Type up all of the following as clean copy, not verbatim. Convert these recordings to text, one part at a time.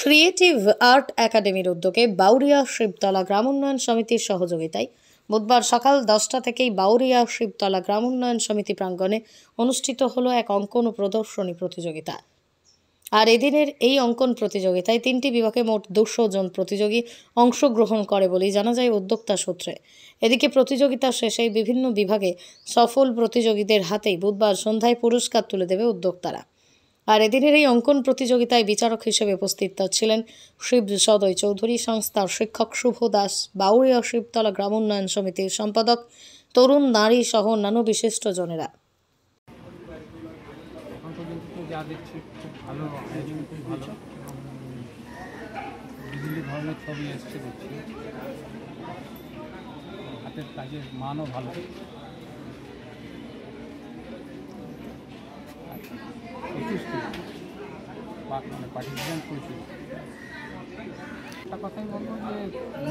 Creative art একাডেমির উদ্যোগে বাউরিয়া শিবতলা গ্রাম উন্নয়ন সমিতির সহযোগিতায় বুধবার সকাল 10টা থেকেই বাউরিয়া শিবতলা গ্রাম উন্নয়ন সমিতি প্রাঙ্গণে অনুষ্ঠিত হলো এক অঙ্কন ও প্রদর্শনী প্রতিযোগিতা। আর এদিনের এই অঙ্কন প্রতিযোগিতায় 3টি বিভাগে মোট 200 জন প্রতিযোগী অংশগ্রহণ করে বলেই জানা যায় উদ্যোক্তা সূত্রে। এদিকে প্রতিযোগিতা শেষে বিভিন্ন বিভাগে সফল প্রতিযোগীদের হাতেই বুধবার সন্ধ্যায় পুরস্কার তুলে দেবে উদ্যোক্তারা। আর এদিনের এই অঙ্কন প্রতিযোগিতায় বিচারক হিসেবে উপস্থিত ছিলেন শিব সদয় চৌধুরী, সংস্থার শিক্ষক শুভ দাস, বাউরিয়া শিবতলা গ্রাম উন্নয়ন সমিতির সম্পাদক, তরুণ নারী সহ অন্যান্য বিশিষ্টজনেরা। যা দেখছি খুব ভালো আয়োজন, খুব ভালো, বিভিন্ন ধরনের ছবি এসছে দেখছি, হাতের কাজের মানও ভালো। মানে পার্টিসিপেন্ট প্রচুর। একটা কথাই বলবো যে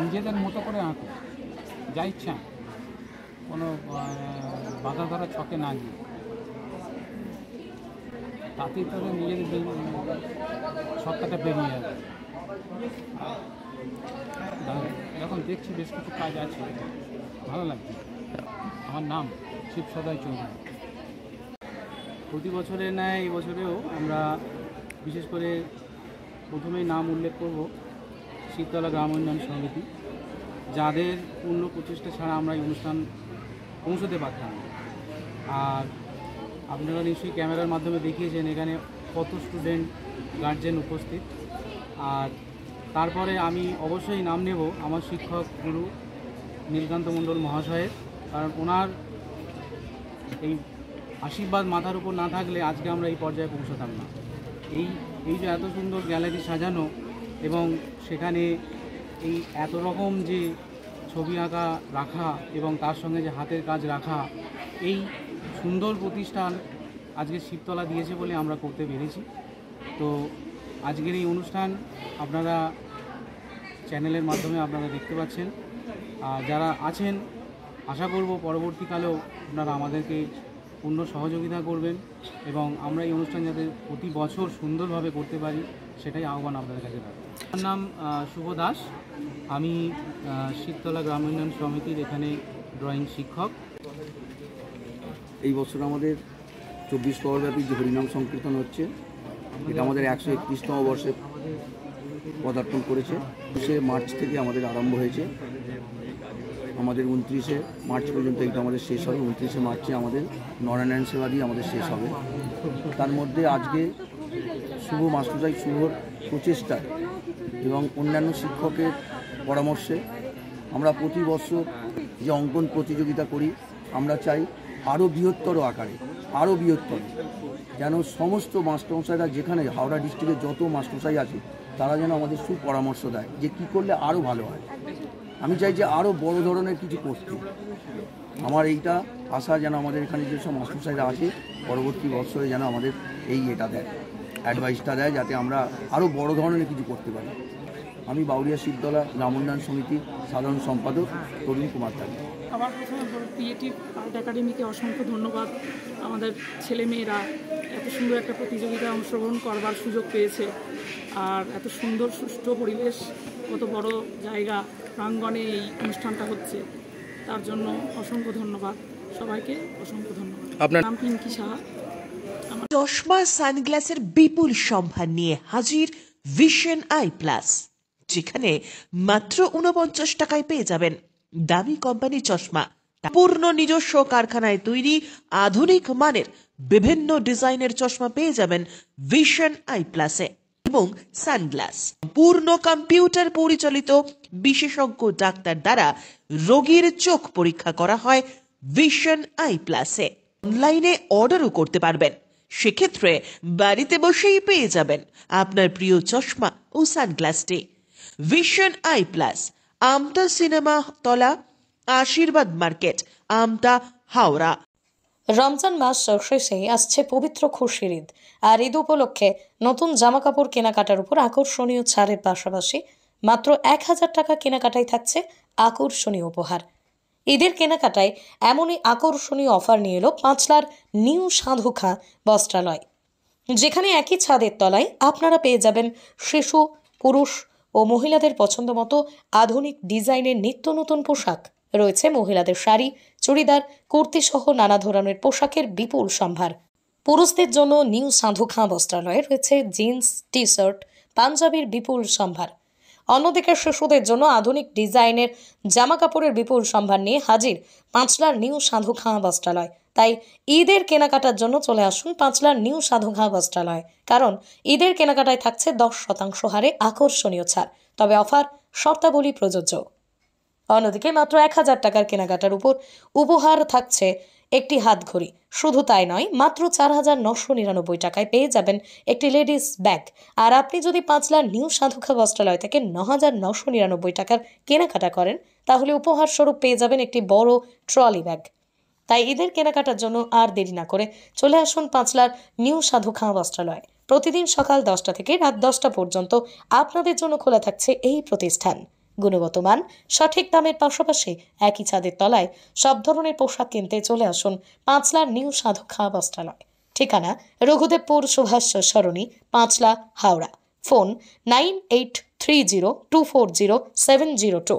নিজেদের মতো করে আঁকো, যা ইচ্ছা, কোনো বাধা ধরা ছকে না গিয়ে, তাতেই তাদের নিজেদের সত্তাটা বেরিয়ে যাবে। এখন দেখছি বেশ কিছু কাজ আছে, ভালো লাগছে। আমার নাম শিব সদয় চৌধুরী। প্রতি বছরের ন্যায় এই বছরেও আমরা বিশেষ করে প্রথমেই নাম উল্লেখ করব শিবতলা গ্রাম উন্নয়ন সমিতি, যাদের পূর্ণ প্রচেষ্টা ছাড়া আমরা এই অনুষ্ঠান পৌঁছতে পারতাম না। আর আপনারা নিশ্চয়ই ক্যামেরার মাধ্যমে দেখিয়েছেন এখানে কত স্টুডেন্ট, গার্জেন উপস্থিত। আর তারপরে আমি অবশ্যই নাম নেব আমার শিক্ষক গুরু নীলকান্ত মণ্ডল মহাশয়ের, কারণ ওনার এই আশীর্বাদ মাথার উপর না থাকলে আজকে আমরা এই পর্যায়ে পৌঁছতাম না। এই যে এত সুন্দর গ্যালারি সাজানো এবং সেখানে এই এত রকম যে ছবি আঁকা রাখা এবং তার সঙ্গে যে হাতের কাজ রাখা, এই সুন্দর প্রতিষ্ঠান আজকে শিবতলা দিয়েছে বলে আমরা করতে পেরেছি। তো আজকের এই অনুষ্ঠান আপনারা চ্যানেলের মাধ্যমে আপনারা দেখতে পাচ্ছেন। আর যারা আছেন, আশা করব পরবর্তীকালেও আপনারা আমাদেরকে পূর্ণ সহযোগিতা করবেন এবং আমরা এই অনুষ্ঠান যাতে প্রতি বছর সুন্দরভাবে করতে পারি সেটাই আহ্বান আপনাদের কাছে রাখবো। আমার নাম শুভ দাস, আমি শিবতলা গ্রাম উন্নয়ন সমিতির এখানে ড্রয়িং শিক্ষক। এই বছর আমাদের 24 প্রহরব্যাপী যে হরিনাম সংকীর্তন হচ্ছে, এটা আমাদের 131তম বর্ষে পদার্পণ করেছে। 20 মার্চ থেকে আমাদের আরম্ভ হয়েছে, আমাদের 29 মার্চ পর্যন্ত এটা আমাদের শেষ হবে। 29 মার্চে আমাদের নরনারায়ণ সেবা দিয়ে আমাদের শেষ হবে। তার মধ্যে আজকে শুভ মাস্টারমশাই শুভর প্রচেষ্টা এবং অন্যান্য শিক্ষকের পরামর্শে আমরা প্রতি বছর যে অঙ্কন প্রতিযোগিতা করি, আমরা চাই আরও বৃহত্তর আকারে, আরও বৃহত্তর, যেন সমস্ত মাস্টারমশাইরা যেখানে হাওড়া ডিস্ট্রিক্টের যত মাস্টারমশাই আছে তারা যেন আমাদের সুপরামর্শ দেয় যে কী করলে আরও ভালো হয়। আমি চাই যে আরও বড় ধরনের কিছু করতে। আমার এইটা আশা যেন আমাদের এখানে যেসব মাস্টারমশাইরা আছে পরবর্তী বছরে যেন আমাদের এটা দেয়, অ্যাডভাইসটা দেয়, যাতে আমরা আরও বড় ধরনের কিছু করতে পারি। আমি বাউরিয়া শিবতলা গ্রাম উন্নয়ন সমিতির সাধারণ সম্পাদক তরুণ কুমার থাকি। আবার প্রথমে ক্রিয়েটিভ আর্ট একাডেমিকে অসংখ্য ধন্যবাদ। আমাদের ছেলেমেয়েরা এত সুন্দর একটা প্রতিযোগিতায় অংশগ্রহণ করবার সুযোগ পেয়েছে, আর এত সুন্দর সুষ্ঠু পরিবেশ, কত বড় জায়গা প্রাঙ্গণে এই অনুষ্ঠানটা হচ্ছে, তার জন্য অসংখ্য ধন্যবাদ সবাইকে, অসংখ্য ধন্যবাদ। আপনার নাম পিঙ্কি সাহা। চশমা সানগ্লাসের বিপুল সম্ভার নিয়ে হাজির ভিশন আই প্লাস, যেখানে মাত্র 49 টাকায় পেয়ে যাবেন দামি কোম্পানি চশমা। পূর্ণ নিজস্ব কারখানায় তৈরি আধুনিক মানের বিভিন্ন ডিজাইনের চশমা পেয়ে যাবেন ভিশন আই প্লাসে। এবং সানগ্লাস পূর্ণ কম্পিউটার পরিচালিত বিশেষজ্ঞ ডাক্তার দ্বারা রোগীর চোখ পরীক্ষা করা হয় ভিশন আই প্লাসে। অনলাইনে অর্ডারও করতে পারবেন, সেক্ষেত্রে বাড়িতে বসেই পেয়ে যাবেন আপনার প্রিয় চশমা ও সানগ্লাসটি। Vision eye plus, Amta cinema তলা, আশীর্বাদ মার্কেট, আমতা, হাওড়া। রমজান মাস শেষে আসছে পবিত্র খুশির ঈদ। আর ঈদ উপলক্ষে নতুন জামাকাপড় কেনাকাটার উপর আকর্ষণীয় ছাড়ের পাশাপাশি মাত্র 1000 টাকা কেনাকাটায় থাকছে আকর্ষণীয় উপহার। ঈদের কেনাকাটায় এমনই আকর্ষণীয় অফার নিয়ে এলো পাঁচলার নিউ সাধুখা বস্ত্রালয়, যেখানে একই ছাদের তলায় আপনারা পেয়ে যাবেন শিশু, পুরুষ ও মহিলাদের পছন্দ মতো আধুনিক ডিজাইনের নিত্য নতুন পোশাক রয়েছে। মহিলাদের শাড়ি, চুড়িদার, কুর্তি সহ নানা ধরনের পোশাকের বিপুল সম্ভার। পুরুষদের জন্য নিউ সাধু খাঁ বস্ত্রালয়ে রয়েছে জিন্স, টি শার্ট, পাঞ্জাবির বিপুল সম্ভার। অন্যদিকে শিশুদের জন্য আধুনিক ডিজাইনের জামা কাপড়ের বিপুল সম্ভার নিয়ে হাজির পাঁচলার নিউ সাধু খাঁ বস্ত্রালয়। তাই ঈদের কেনাকাটার জন্য চলে আসুন পাঁচলার নিউ সাধু খাঁ বস্ত্রালয়, কারণ ঈদের কেনাকাটায় থাকছে 10% হারে আকর্ষণীয় ছাড়। তবে অফার শর্তাবলী প্রযোজ্য। অন্যদিকে মাত্র 1000 টাকার কেনাকাটার উপর উপহার থাকছে একটি হাত ঘড়ি। শুধু তাই নয়, মাত্র 4999 টাকায় পেয়ে যাবেন একটি লেডিস ব্যাগ। আর আপনি যদি পাঁচলার নিউ সাধুখা বস্ত্রালয় থেকে 9999 টাকার কেনাকাটা করেন, তাহলে উপহার স্বরূপ পেয়ে যাবেন একটি বড় ট্রলি ব্যাগ। তাই ঈদের কেনাকাটার জন্য আর দেরি না করে চলে আসুন পাঁচলার নিউ সাধুখা বস্ত্রালয়। প্রতিদিন সকাল 10টা থেকে রাত 10টা পর্যন্ত আপনাদের জন্য খোলা থাকছে এই প্রতিষ্ঠান। গুণগত মান, সঠিক দামের পাশাপাশি একই ছাদের তলায় সব ধরনের পোশাক কিনতে চলে আসুন পাঁচলার নিউ সাধু খাঁ বস্ত্রালয়। ঠিকানা রঘুদেবপুর সুভাষ সরণি, পাঁচলা, হাওড়া। ফোন 9830240702।